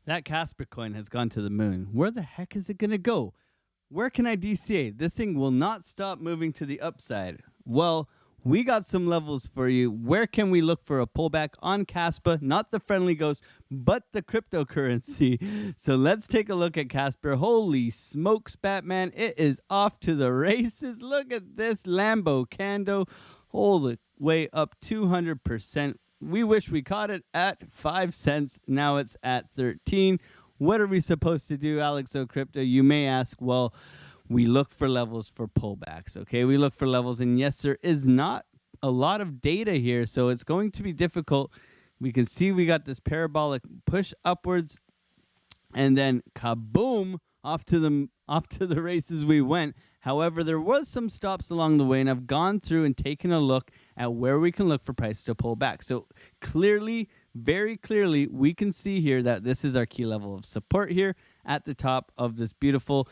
That KASPA coin has gone to the moon. Where the heck is it going to go? Where can I DCA? This thing will not stop moving to the upside. Well, we got some levels for you. Where can we look for a pullback on KASPA? Not the friendly ghost, but the cryptocurrency. So let's take a look at KASPA. Holy smokes, Batman. It is off to the races. Look at this Lambo candle. All the way up 200%. We wish we caught it at 5 cents. Now it's at 13. What are we supposed to do, Alex O'Crypto? You may ask. Well, we look for levels for pullbacks, okay? We look for levels, and yes, there is not a lot of data here, so it's going to be difficult. We can see we got this parabolic push upwards, and then kaboom, off to the races we went. However, there was some stops along the way, and I've gone through and taken a look at where we can look for price to pull back. So clearly, very clearly, we can see here that this is our key level of support here at the top of this beautiful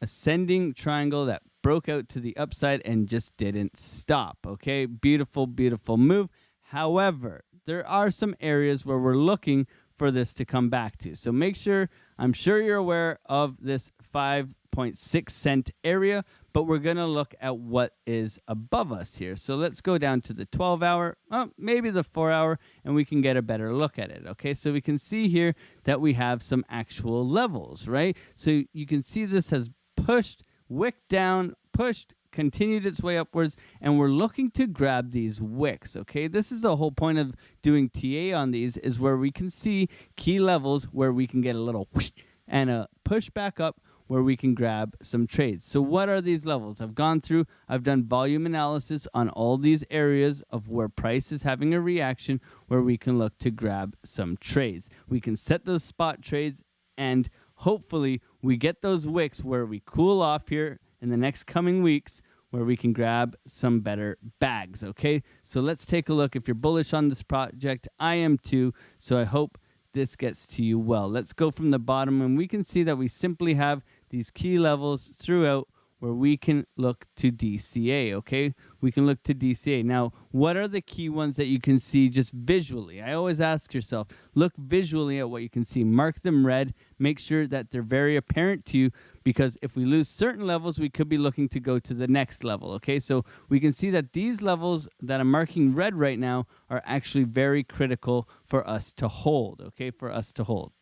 ascending triangle that broke out to the upside and just didn't stop. Okay, beautiful, beautiful move. However, there are some areas where we're looking for this to come back to. So make sure, I'm sure you're aware of this 5.6 cent area, but we're going to look at what is above us here. So let's go down to the 12 hour, maybe the 4 hour, and we can get a better look at it. Okay, so we can see here that we have some actual levels, right? So you can see this has pushed, wicked down, pushed, continued its way upwards, and we're looking to grab these wicks. Okay, this is the whole point of doing TA on these, is where we can see key levels where we can get a little whoosh and a push back up where we can grab some trades. So what are these levels? I've gone through, I've done volume analysis on all these areas of where price is having a reaction where we can look to grab some trades. We can set those spot trades, and hopefully we get those wicks where we cool off here in the next coming weeks, where we can grab some better bags. Okay, so let's take a look. If you're bullish on this project, I am too, so I hope this gets to you well. Let's go from the bottom, and we can see that we simply have these key levels throughout where we can look to DCA, okay? We can look to DCA. Now, what are the key ones that you can see just visually? I always ask yourself, look visually at what you can see. Mark them red. Make sure that they're very apparent to you, because if we lose certain levels, we could be looking to go to the next level, okay? So we can see that these levels that I'm marking red right now are actually very critical for us to hold, okay? For us to hold.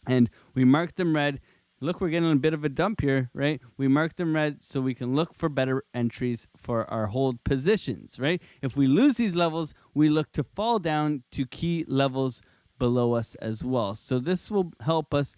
And we mark them red. Look, we're getting a bit of a dump here, right? We mark them red so we can look for better entries for our hold positions, right? If we lose these levels, we look to fall down to key levels below us as well. So this will help us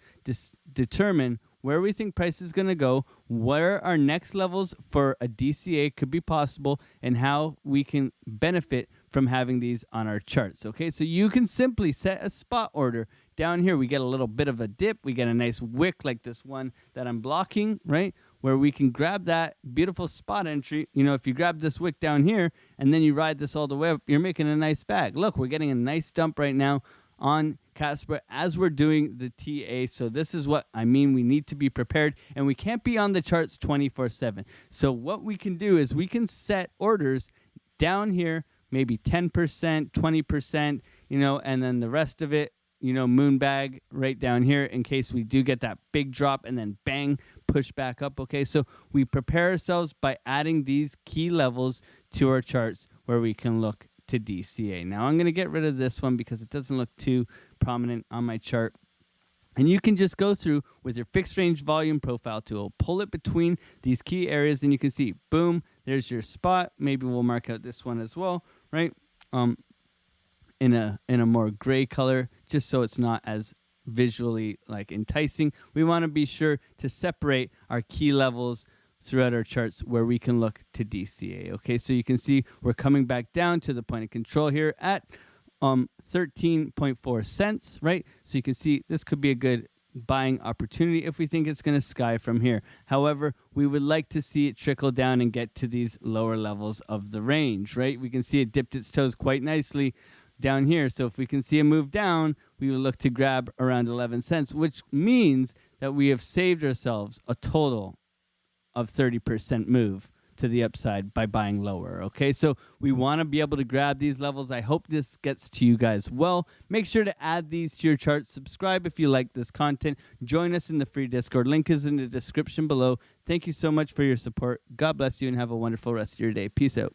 determine where we think price is going to go, where our next levels for a DCA could be possible, and how we can benefit from having these on our charts. Okay, so you can simply set a spot order. Down here, we get a little bit of a dip. We get a nice wick like this one that I'm blocking, right? Where we can grab that beautiful spot entry. You know, if you grab this wick down here and then you ride this all the way up, you're making a nice bag. Look, we're getting a nice dump right now on KASPA as we're doing the TA. So this is what I mean. We need to be prepared, and we can't be on the charts 24/7. So what we can do is we can set orders down here, maybe 10%, 20%, you know, and then the rest of it, you know, moon bag right down here in case we do get that big drop and then bang, push back up. Okay, so we prepare ourselves by adding these key levels to our charts where we can look to DCA. Now I'm going to get rid of this one because it doesn't look too prominent on my chart. And you can just go through with your fixed range volume profile tool, pull it between these key areas, and you can see, boom, there's your spot. Maybe we'll mark out this one as well, right? In a more gray color, just so it's not as visually like enticing. We want to be sure to separate our key levels throughout our charts where we can look to DCA. Okay, so you can see we're coming back down to the point of control here at 13.4 cents, right? So you can see this could be a good buying opportunity if we think it's going to sky from here. However, we would like to see it trickle down and get to these lower levels of the range, right? We can see it dipped its toes quite nicely down here. So if we can see a move down, we will look to grab around 11 cents, which means that we have saved ourselves a total of 30% move to the upside by buying lower. Okay, so we want to be able to grab these levels. I hope this gets to you guys well. Make sure to add these to your charts. Subscribe if you like this content. Join us in the free Discord. Link is in the description below. Thank you so much for your support. God bless you and have a wonderful rest of your day. Peace out.